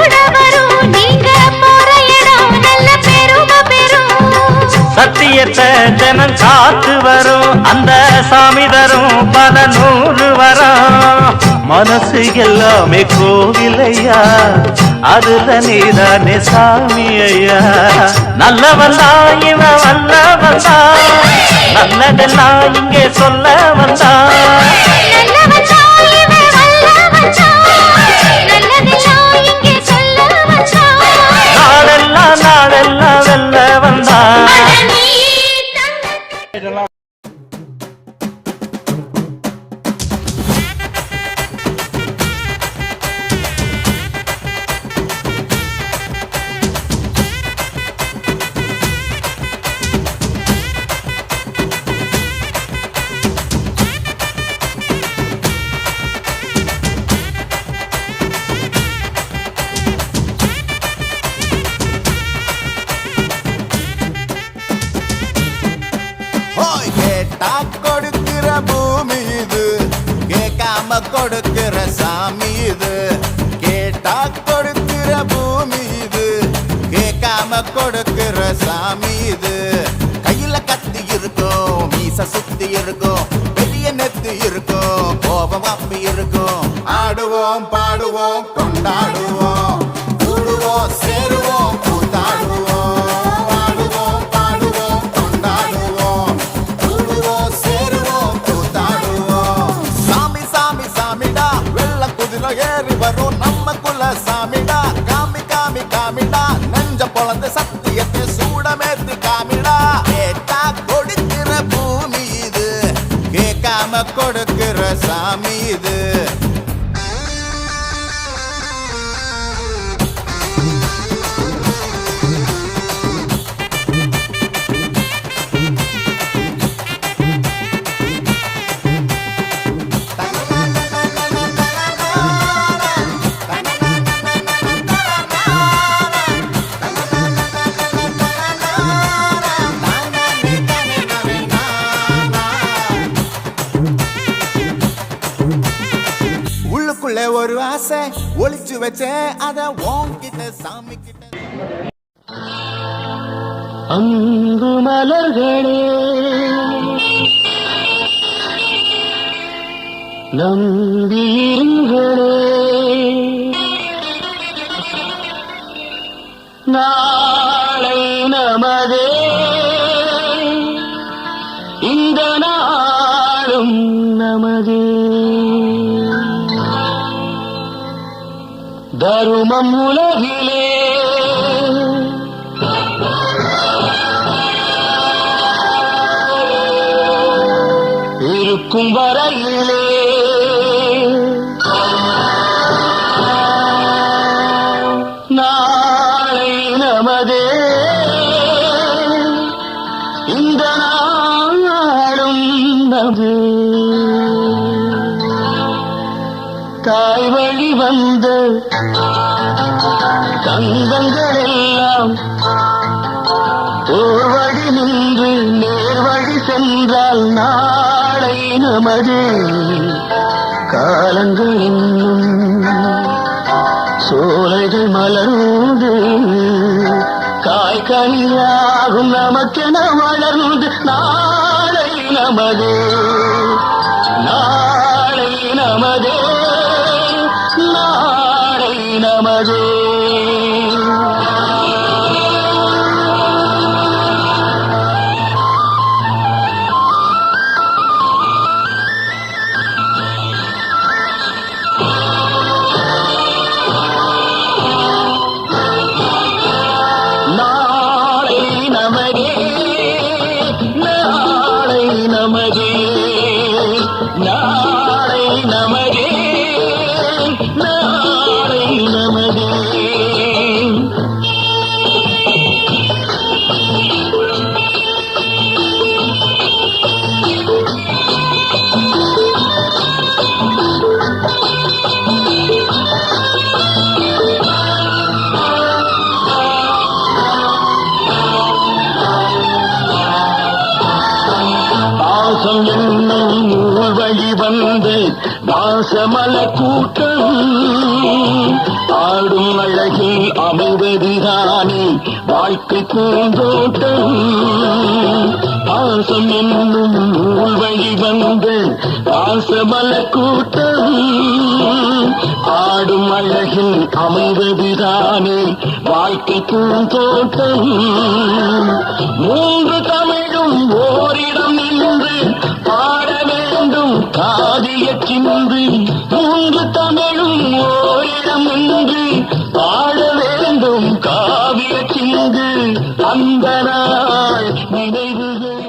கூட வரும் நீங்க போற இடம் நல்ல பெருமை பெறும் சத்தியத்தை ஜனம் காத்து வரும் அந்த சாமி தரும் பல 100 வரம் மனசு எல்லாமே கோவிலையா அதுல நீதானே சாமி ஐயா நல்லவல்லா இவ வல்லவல்லா நல்லதெல்லாம் இங்கே சொல்ல வந்தா நாளெல்லாம் நாளெல்லாம் வெல்ல வந்தா கொடுக்கிற பூமி இது கேட்காம கொடுக்கிற சாமி இது கேட்டா கொடுக்கிற பூமி இது கேட்காம கொடுக்கிற சாமி இது கையில கத்தி இருக்கும் மீச சுத்தி இருக்கும் பெரிய நெத்தி இருக்கும் கோபம் அப்பி இருக்கும் ஆடுவோம் பாடுவோம் கொண்டாடுவோம் கூடுவோம் சேருவோம் கூத்தாடுவோம் ஏறி வரும் நம்ம குல சாமிடா காமி காமி காமிடா நெஞ்ச பொழந்த சத்தியத்தை சூடமேத்தி காமிடா கேட்டா கொடுக்கிற பூமி இது கேட்காம கொடுக்கிற சாமி இது ஒரு ஆசை ஒளிச்சு வச்சேன் அத உன்கிட்ட சாமி கிட்ட அங்கு மலர்களே நம்பியிருங்களே நாளை நமதே இந்த நாளும் நமதே தருமம் உலகிலே இருக்கும் வரையிலே நாளை நமதே இந்த நாளும் நமது தாய் வழி வந்த தங்கங்கள் எல்லாம் ஓர் வழி நின்று நேர் வழி சென்றால் நாளை நமது காலங்கள் இன்னும் சோலைகள் மலர்ந்து காய்கனியாகும் நமக்கென வளர்ந்து நாளை நமது நாளை நமதே நாளை நமதே பாசம் என்னும் நூல் வழி வந்து பாசமல கூட்டம் ஆடும் அழகில் அமைவதுதானே வாழ்க்கை பூந்தோட்டம். பாசம் என்னும் நூல் வழி வந்து பாசமல கூட்டம் ஆடும் அழகில் அமைவதுதானே வாழ்க்கை பூந்தோட்டம். மூன்று தமிழும் ஓரிடம் நின்று பாட வேண்டும் காதிய சிந்து. மூன்று தமிழும் ஓரிடம் நின்று பாட வேண்டும் காவிய சிந்து. அந்த நாள் நினைவுகள்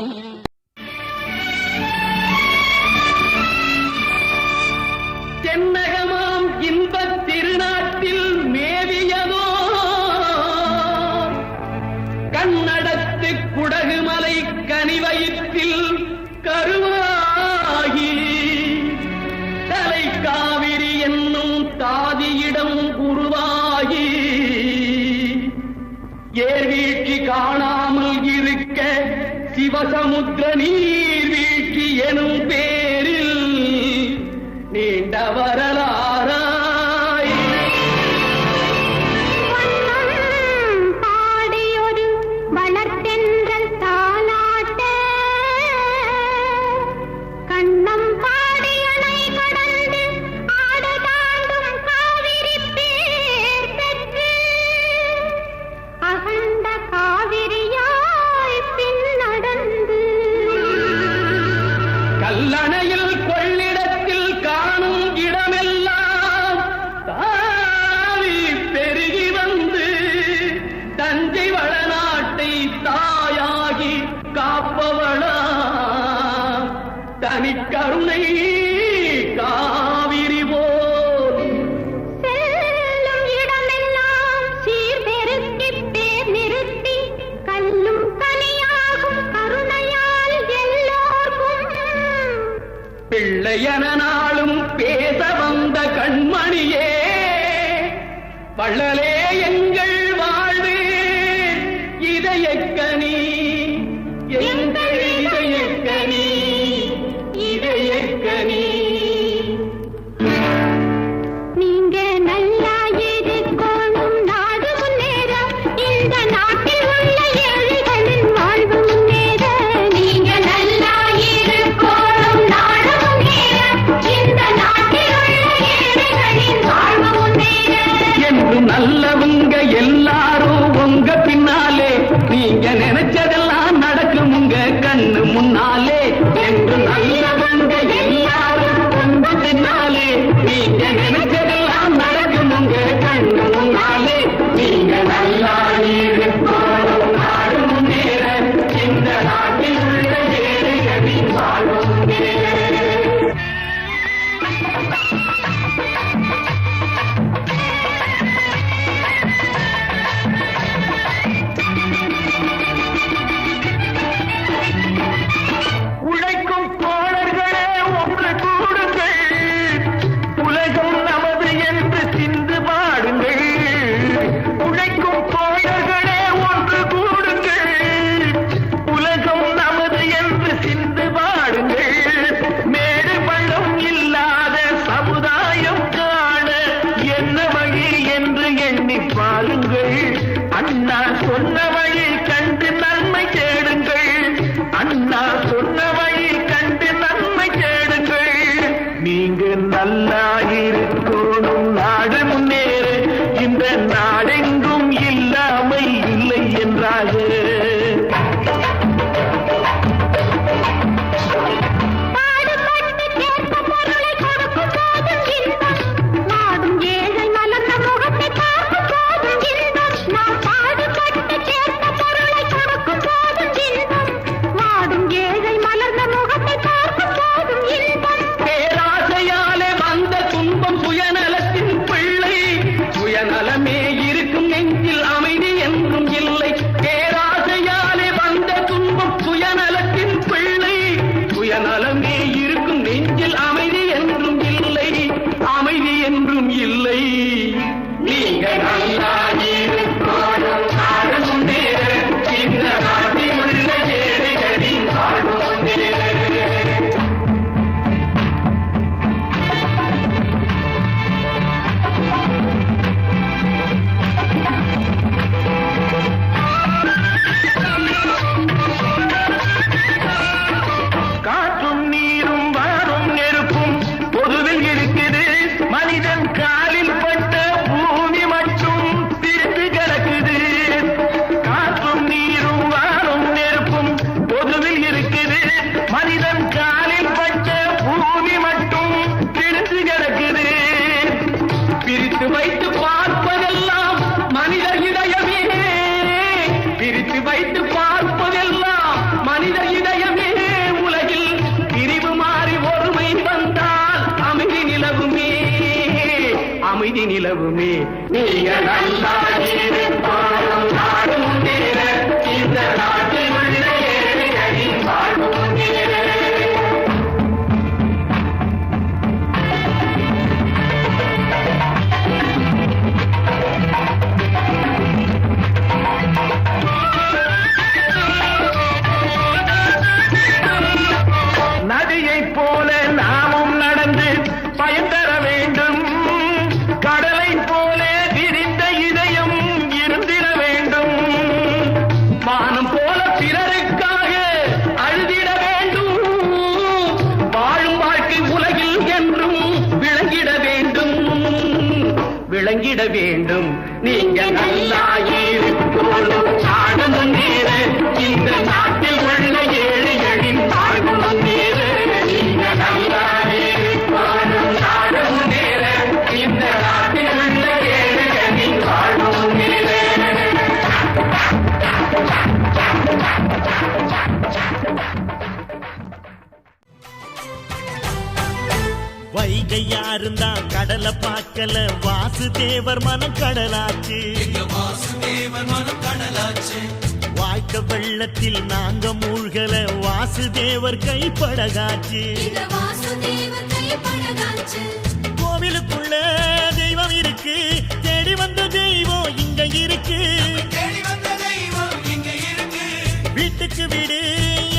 தென்னகமாம் இன்பத் திருநாட்டில் மேவியதோ கண்ணடத்து குடகுமலை கனிவயிற்றில் கருவாகி தலை காவிரி என்னும் தாதியிடம் உருவாகி ஏர்வீழ்ச்சி காணாமல் இருக்க சிவசமுத்திர நீர்வீழ்ச்சி எனும் பேரில் நீண்ட வரலாறாய் பாடியொரு வளர்த்தென்றல் தாலாட்ட கண்ணம் பாடியணை கடந்து ஆடு தாண்டும் காவிரி பேர் பெற்று அகண்ட காவிரியாய் பின் நடந்து கல்லணையில் கொள்ளிடத்தில் காணும் இடமெல்லாம் தாவி பெருகி வந்து தஞ்சை வளநாட்டை தாயாகி காப்பவளா தனிக்கருணை காவிரி போல் செல்லும் இடமெல்லாம் சீர்பெருக்கி பேர் நிறுத்தி கல்லும் கனியாகும் கருணையால் எல்லோர்க்கும் பிள்ளையன நாளும் பேச வந்த கண்மணியே வள்ளலே எங்கள் வாழ்வு இதயக்கனி எங்கள் இதயக்கனி இதயக்கனி நீங்க நல்லா இருக்கணும் நாடு முன்னேற இந்த நாட்டில் உள்ள ஏழைகளின் வாழ்வு முன்னேற நீங்க நல்லா இருக்கணும் நாடு முன்னேற இந்த நாட்டில் உள்ள ஏழைகளின் வாழ்வு முன்னேற என்று நல்லவங்க எல்லாரும் உங்க பின்னாலே நீங்க நினைச்சதெல்லாம் நடக்கும் உங்க கண்ணு முன்னாலே என்று நல்லவங்க எல்லாரும் உங்க பின்னாலே நீங்க நினைச்சதெல்லாம் நடக்கும் உங்க கண்ணு முன்னாலே நீங்க நல்லா இருக்கணும் நாடு முன்னேற இந்த நாட்டில் உள்ள ஏழைகளின் வாழ்வு முன்னேற உழைக்கும் தோழர்களே ஒன்று கூடுங்கள் உலகம் நமது என்று சிந்து பாடுங்கள் உழைக்கும் தோழர்களே ஒன்று கூடுங்கள் உலகம் நமது என்று சிந்து பாடுங்கள் மேடு பள்ளம் இல்லாத சமுதாயம் காண என்ன வழி என்று எண்ணி பாருங்கள் அண்ணா சொன்ன வழி கண்டு நன்மை தேடுங்கள் அண்ணா சொன்ன வழி கண்டு நன்மை தேடுங்கள் நீங்க நல்லா இருக்கணும் நாடு முன்னேற இந்த நாடெங்கும் இல்லாமை இல்லை என்றாக பாடுபட்டு கேட்க பொருளை கொடுக்கும் போதும் இன்பம் வாடும் ஏழை மலர்ந்த முகத்தை பார்க்கும் போதும் இன்பம் நாம் பாடுபட்டு கேட்க பொருளை கொடுக்கும் போதும் இன்பம் வாடும் ஏழை மலர்ந்த முகத்தை பார்க்கும் போதும் இன்பம் பேராசையாலே வந்த துன்பம் சுயநலத்தின் பிள்ளை சுயநலமே இருக்கும் நெஞ்சில் அமைதி என்றும் இல்லை பேராசையாலே வந்த துன்பம் சுயநலத்தின் பிள்ளை சுயநலமே இருக்கும் நெஞ்சில் அமைதி என்றும் இல்லை அமைதி என்றும் இல்லை நீங்க நல்லா இருக்கணும் நாடு முன்னேற இந்த நாட்டில் உள்ள ஏழைகளின் வாழ்வு முன்னேற குருவிதி நிலவுமே நீங்க நல்லா இருப்பாலும் நாடு முன்னேற இந்த நாட்டில் உள்ள ஏழைகளின் வாழ்வு முன்னேற நதியைப் போல நாமும் நடந்து பயன் தர வேண்டும் கடலை போல விரிந்த இதயம் இருந்திட வேண்டும் வானம் போல பிறருக்காக அழுதிட வேண்டும் வாழும் வாழ்க்கை உலகில் என்றும் விளங்கிட வேண்டும் விளங்கிட வேண்டும் நீங்க நல்லா இருக்கணும் நாடு முன்னேற இந்த நாட்டில் உள்ள ஏழைகளின் வாழ்வு முன்னேற நீங்க நல்லா இருக்கணும் நாடு முன்னேற இந்த நாட்டில் உள்ள ஏழைகளின் வாழ்வு முன்னேற வைகையாருந்தா கடலை பார்க்கல வாசுதேவர் மனம் கடலாச்சு வாழ்க்கை வெள்ளத்தில் நாங்க மூழ்கல வாசுதேவர் கைப்படகாச்சு கோவிலுக்குள்ள தெய்வம் இருக்கு தேடி வந்த தெய்வம் இங்க இருக்கு வீட்டுக்கு வீடு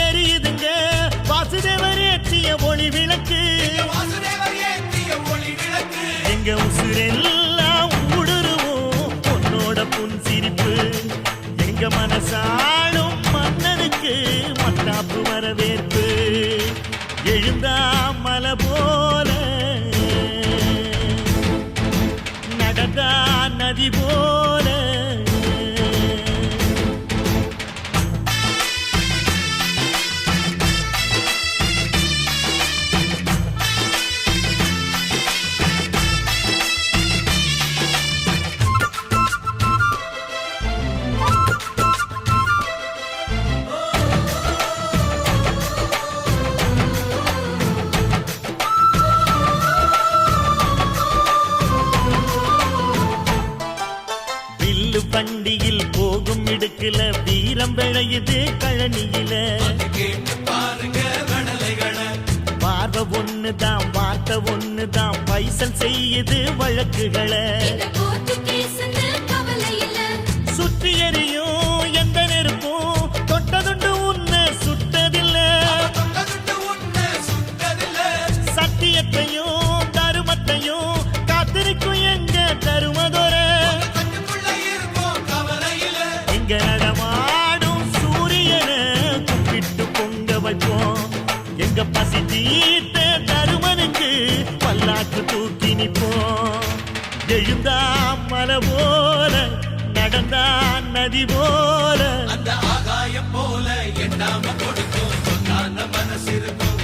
எரியுதுங்க வாசுதேவர் ஏற்றிய ஒளி விளக்கு எங்க உசுரெல்லாம் ஊடுருவோம் பொன்னோட புன் சிரிப்பு எங்க மனசாளும் மன்னனுக்கு மத்தாப்பு வரவேற்பு எழுந்தா மலை போல நடந்தா நதி போல வண்டியில் போகும் இடுக்குல வீரம் விளையுது கழனியில பார்வை ஒண்ணுதான் வார்த்தை ஒண்ணுதான் பைசல் செய்யுது வழக்குகளை சுற்றி எறியும் எந்த நெருப்பும் தொட்டதுண்டு உன்னை சுட்டதில்லை சத்தியத்தையும் தருமத்தையும் காத்திருக்கும் எங்க தருமதொர இங்க நடமாடும் சூரியனை கும்பிட்டு பொங்க வைப்போம் எங்க பசி தீர்த்த தருமனுக்கு பல்லாக்கு தூக்கி நிப்போம் எழுந்தா மலை போல நடந்தா நதி போல அந்த ஆகாயம் போல எண்ணாம கொடுக்கும் சொன்னான மனசு இருக்கும்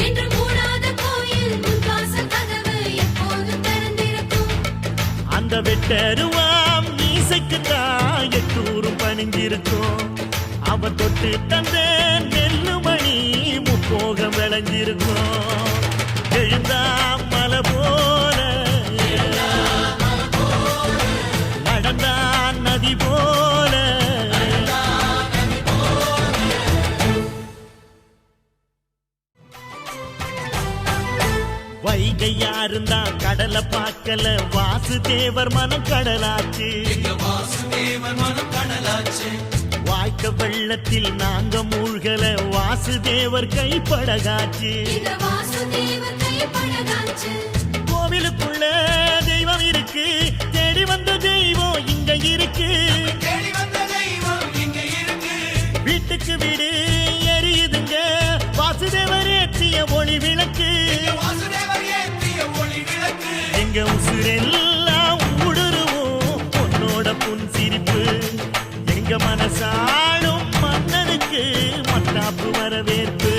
என்று மூடாத கோயில் முன்வாசல் கதவு எப்போதும் திறந்திருக்கும் அந்த வெட்டருவாம் மீசைக்குத்தான் எட்டூரும் பணிஞ்சிருக்கும் அவன் தொட்டு தந்த நெல்லுமணி முப்போகம் விளைஞ்சிருக்கும் எழுந்தா மலை போல நடந்தா நதி போல வைகையாருந்தா கடலை பார்க்கல வாசுதேவர் மனம் கடலாச்சு வாழ்க்கை வெள்ளத்தில் நாங்க மூழ்கல வாசுதேவர் கைப்படகாச்சு கோவிலுக்குள்ள தெய்வம் இருக்கு தேடி வந்த தெய்வம் இங்க இருக்கு வீட்டுக்கு வீடு எரியுதுங்க வாசுதேவர் ஏற்றிய ஒளி விளக்கு எங்க உசுரெல்லாம் ஊடுருவோம் பொன்னோட புன் சிரிப்பு எங்க மனசாளும் மன்னனுக்கு மத்தாப்பு வரவேற்பு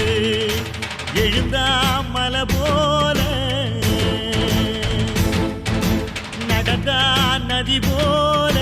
எழுந்தா மலை போல நடந்தா நதி போல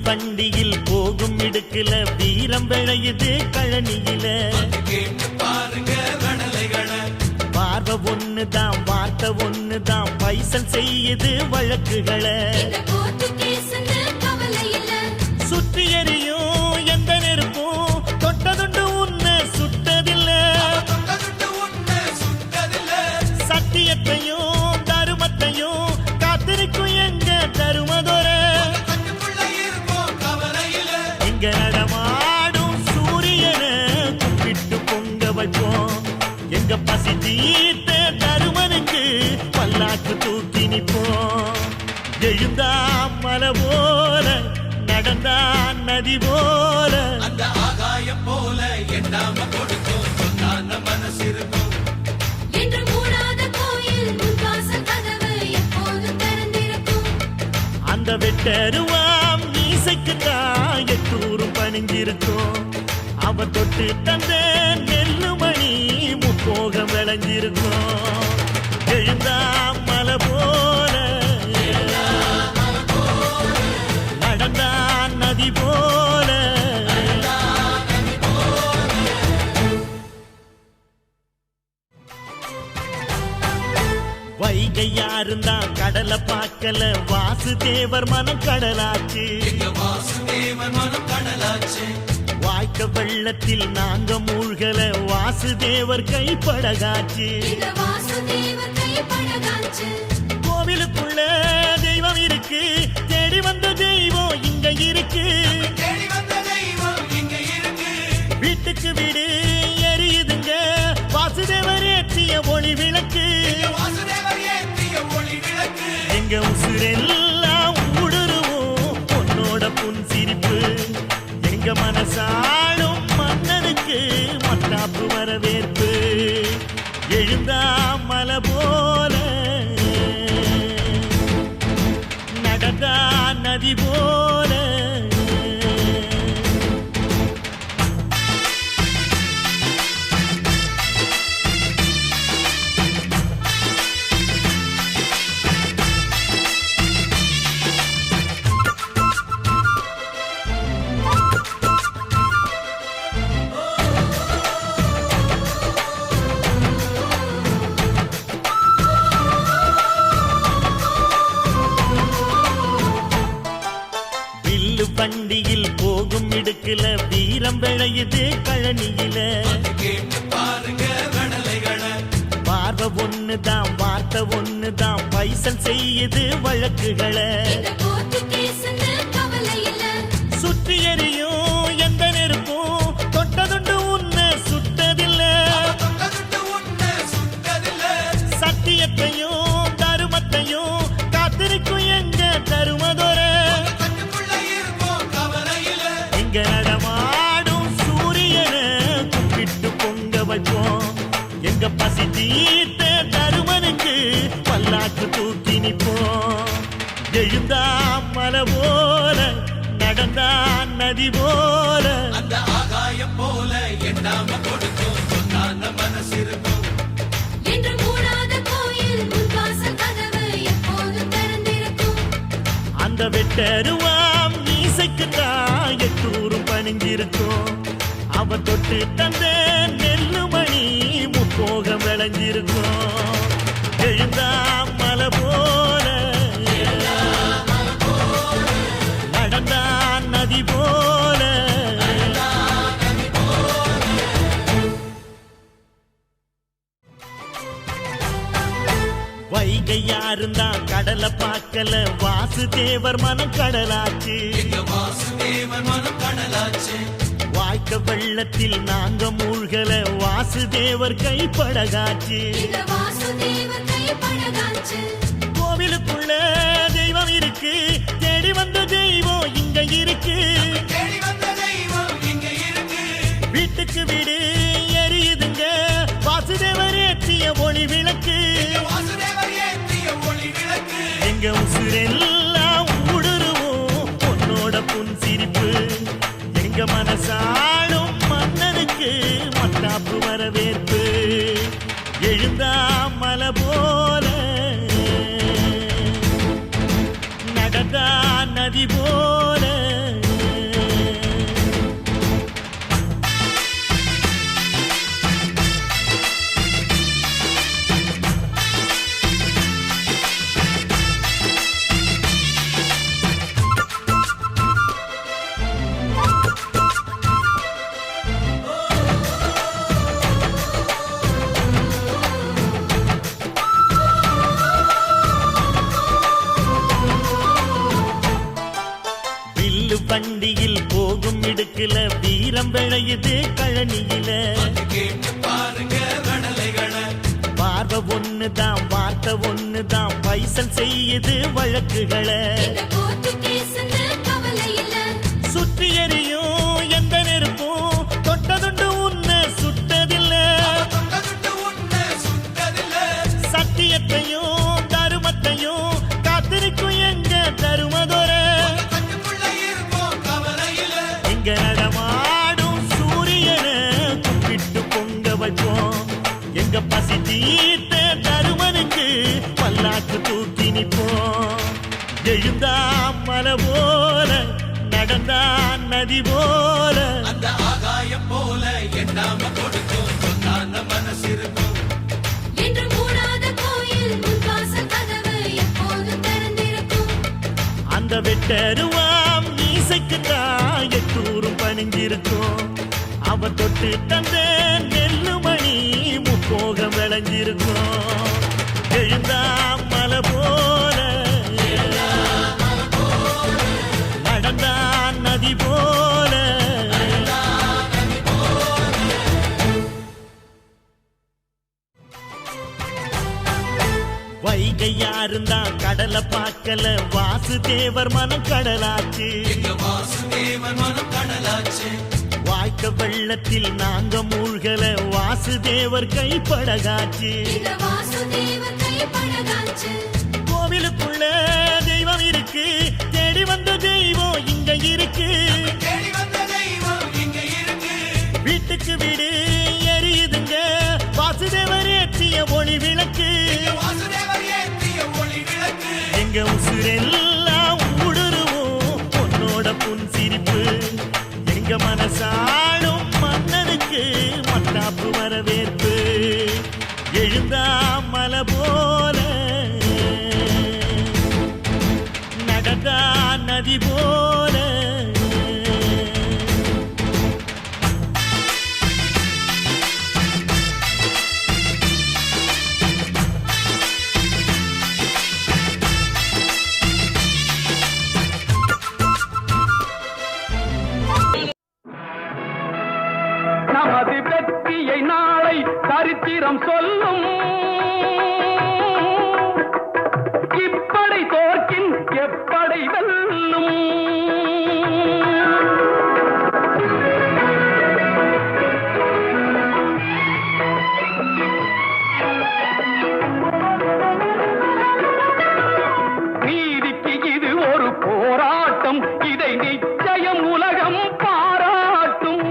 வண்டியில் போகும் இடுக்குல வீரம் விளையுது கழனியில கேட்டு பாருங்க கடலைகளை பார்வை ஒண்ணுதான் வார்த்தை ஒண்ணுதான் பைசல் செய்யுது வழக்குகளை இந்த கோர்ட்டு கேஸ்னு கவலை இல்ல சுற்றி எறியும் எந்த நெருப்பும் தொட்டதுண்டு உன்னை சுட்டதில்ல தொட்டதுட்டு உன்னை சுட்டதில்ல சத்தியத்தையும் தருமத்தையும் காத்திருக்கும் எங்க தருமதொர கண்ணுக்குள்ள இருக்கும் கவலையில இங்க நடமாடும் சூரியனை கும்பிட்டு பொங்க வைப்போம் எங்க பசி தீர்த்த தருமனுக்கு பல்லாக்கு தூக்கி நிப்போம் எழுந்தா மலை போல நடந்தா நதி போல அந்த ஆகாயம் போல எண்ணாம கொடுக்கும் சொன்னான மனசு இருக்கும் என்று மூடாத கோயில் உன் வாசல் கதவு எப்போதும் திறந்திருக்கும் அந்த வெட்டருவாம் மீசைக்குத்தான் எட்டூரும் பணிஞ்சிருக்கும் அவ தொட்டு தந்த நெல்லுமணி முப்போகம் விளைஞ்சிருக்கும் எழுந்தா மலை போல நடந்தா நதி போல வைகையாருந்தான் கடலை பார்க்கல வாசுதேவர் மனம் கடலாச்சு எங்க வாசுதேவன் மனம் கடலாச்சு வாய்க்க வெள்ளத்தில் நாங்க மூழ்கல வாசுதேவர் கைப்படகாச்சு இந்த வாசுதேவர் கை பழகாச்சு கோவிலுக்குள்ள தெய்வம் இருக்கு தேடி வந்த தெய்வம் இங்க இருக்கு தேடி வந்த தெய்வம் இங்க இருக்கு வீட்டுக்கு வீடு எரியுதுங்க வாசுதேவர் ஏற்றிய ஒளி விளக்கு வாசுதேவர் ஏற்றிய ஒளி விளக்கு எங்க உசுரெல்லாம் ஊடுருவோம் பொன்னோட புன் சிரிப்பு எங்க மனசாலும் மன்னனுக்கு மத்தாப்பு வரவேற்பு எழுந்தா மலை போல நடந்தா நதி போல வில்லு வண்டியில் போகும் இடுக்குல வீரம் விளையுது கழனியில கேட்டு பாருங்க கடலைகளை பார்வை ஒண்ணுதான் வார்த்தை ஒண்ணுதான் பைசல் செய்யுது வழக்குகளை இந்த கோர்ட்டு கேஸ்னு கவலை இல்ல சுற்றி எறியும் எந்த நெருப்பும் தொட்டதுண்டு உன்னை சுட்டதில்ல தொட்டதுட்டு உன்னை சுட்டதில்ல சத்தியத்தையும் தருமத்தையும் காத்திருக்கும் எங்க தருமதொர கண்ணுக்குள்ள இருக்கும் கவலையில இங்க நடமாடும் சூரியனை கும்பிட்டு பொங்க வைப்போம் எங்க பசி தீர்த்த தருமனுக்கு பல்லாக்கு தூக்கி நிப்போம் எழுந்தா மலை போல நடந்தா நதி போல அந்த ஆகாயம் போல எண்ணாம கொடுக்கும் சொன்னான மனசு இருக்கும் என்று மூடாத கோயில் உன் வாசல் கதவு எப்போதும் திறந்திருக்கும் அந்த வெட்டருவாம் மீசைக்குத்தான் எட்டூரும் பணிஞ்சிருக்கும் அவ தொட்டு தந்த நெல்லுமணி முப்போகம் விளைஞ்சிருக்கும் எழுந்தா மலை போல நடந்தா நதி போல வைகையாருந்தான் கடலை பார்க்கல வாசுதேவர் மனம் கடலாச்சு எங்க வாசுதேவன் மனம் கடலாச்சு வாய்க்க வெள்ளத்தில் நாங்க மூழ்கல வாசுதேவர் கைப்படகாச்சு இந்த வாசுதேவர் கை பழகாச்சு கோவிலுக்குள்ள தெய்வம் இருக்கு தேடி வந்த தெய்வம் இங்க இருக்கு தேடி வந்த தெய்வம் இங்க இருக்கு வீட்டுக்கு வீடு எரியுதுங்க வாசுதேவர் ஏற்றிய ஒளி விளக்கு வாசுதேவர் ஏற்றிய ஒளி விளக்கு எங்க உசுரெல்லாம் ஊடுருவோம் பொன்னோட புன் சிரிப்பு எங்க மனசாலும் மன்னனுக்கு மத்தாப்பு வரவேற்பு எழுந்தா மலை போல நடந்தா நதி போல நெஞ்சுக்குள்ள வீரம் விளையுது கழனியில. கேட்டு பாருங்க கடலைகளை. பார்வை ஒண்ணுதான் வார்த்தை ஒண்ணுதான் பைசல் செய்யுது வழக்குகளை. சுற்றி எறியும் எந்த நெருப்பும் தொட்டதுண்டு உன்னை சுட்டதில்லை. சத்தியத்தையும் தருமத்தையும் காத்திருக்கும் எங்க தருமதொர. இங்க நடமாடும் சூரியனை கும்பிட்டு பொங்க வைப்போம். எங்க பசி தீர்த்த தருமனுக்கு பல்லாக்கு தூக்கி நிற்போம். எழுந்தா மலை போல நடந்தா நதி போல. அந்த ஆகாயம் போல எண்ணாம கொடுக்கும் சொன்னான மனசு இருக்கும். என்று மூடாத கோயில் முன்வாசல் கதவு எப்போதும் திறந்திருக்கும். அந்த வெட்டருவாம் மீசைக்கு தான் எட்டூரும் பணிஞ்சிருக்கும். அவ தொட்டு தந்த நெல்லுமணி முப்போகம் விளைஞ்சிருக்கும். எழுந்தா மலை போல நடந்தா நதி போல. வைகை யாருந்தா கடலை பார்க்கல வாசுதேவர் மனம் கடலாச்சு. எங்க வாசுதேவன் மனம் கடலாச்சு. வாய்க்க வெள்ளத்தில் நாங்க மூழ்கல வாசுதேவர் கைப்படகாச்சு. கோவிலுக்குள்ள தெய்வம் இருக்கு தேடி வந்த தெய்வம் இங்க இருக்கு. தேடி வந்த தெய்வம் இங்க இருக்கு. வீட்டுக்கு வீடு எரியுதுங்க வாசுதேவர் ஏற்றிய ஒளி விளக்கு. வாசுதேவர் ஏற்றிய ஒளி விளக்கு. எங்க உசுரெல்லாம் ஊடுருவோம் பொன்னோட புன் சிரிப்பு. எங்க மனசாடும் மன்னனுக்கு மத்தாப்பு வரவேற்பு. எழுந்தா மலை போல நடந்தா நதி போல. நமது வெற்றியை நாளை சரித்திரம் சொல்லும். இப்படை தோற்கின் எப்படை வெல்லும். நீதிக்கு இது ஒரு போராட்டம். இதை நிச்சயம் உலகம் பாராட்டும்.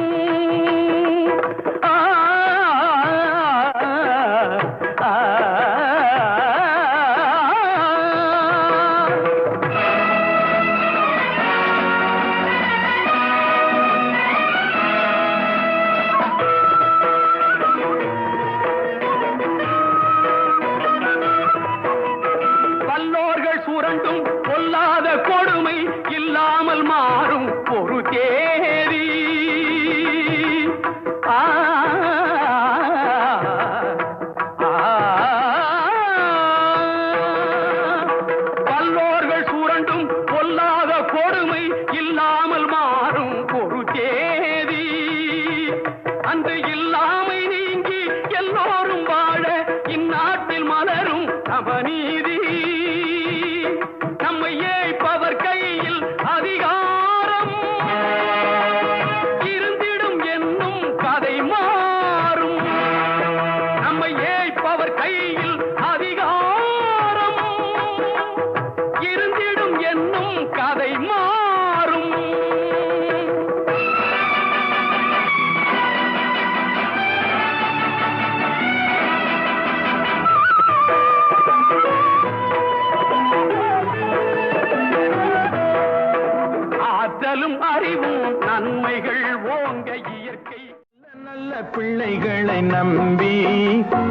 வல்லோர்கள் சுரண்டும் பொல்லாத கொடுமை இல்லாமல் மாறும் ஒரு தேதி. வல்லோர்கள் சுரண்டும் பொல்லாத கொடுமை இல்லாமல் மாறும் ஒரு தேதி. அந்த இல்லாமை நீங்கி எல்லோரும் வாழ இந்நாட்டில் மலரும் சமநீதி. நம்மை ஏய்ப்பவர் கையில் அதிகாரம் இருந்திடும் என்னும் கதை மாறும். நம்மை ஏய்ப்பவர் கையில் அதிகாரம் இருந்திடும் என்னும் கதை மாறும். ஆற்றலும் அறிவும் நன்மைகள் ஓங்க இயற்கை. நல்ல பிள்ளைகளை நம்பி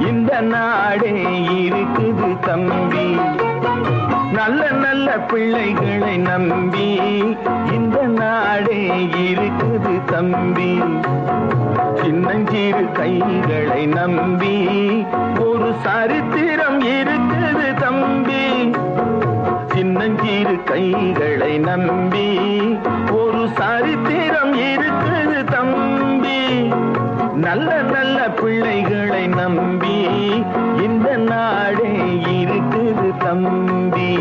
இந்த நாடே இருக்குது தம்பி. நல்ல நல்ல பிள்ளைகளை நம்பி இந்த நாடே இருக்குது தம்பி. சின்னஞ்சிறு கைகளை நம்பி ஒரு சரித்திரம் இருக்குது தம்பி. சின்னஞ்சிறு கைகளை நம்பி ஒரு சரித்திரம் இருக்குது நல்ல நல்ல பிள்ளைகளை நம்பி இந்த நாடே இருக்குது தம்பி.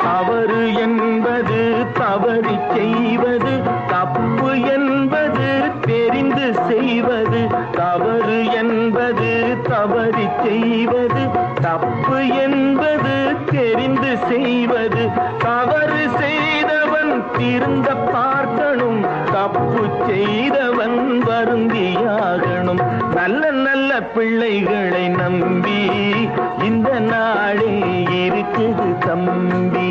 தவறு என்பது தவறி செய்வது, தப்பு என்பது தெரிந்து செய்வது. தவறு என்பது தவறி செய்வது, தப்பு என்பது தெரிந்து செய்வது. தவறு செய்தவன் திருந்த பார்க்கணும், தப்பு செய்தவன் வருந்தியாகணும். நல்ல நல்ல பிள்ளைகளை நம்பி இந்த நாடே இருக்குது தம்பி.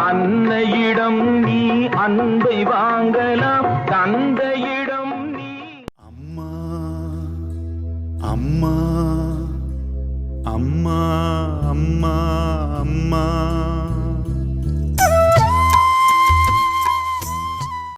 அன்னையிடம் நீ அன்பை வாங்கலாம், தந்தையிடம் நீ. அம்மா அம்மா அம்மா அம்மா அம்மா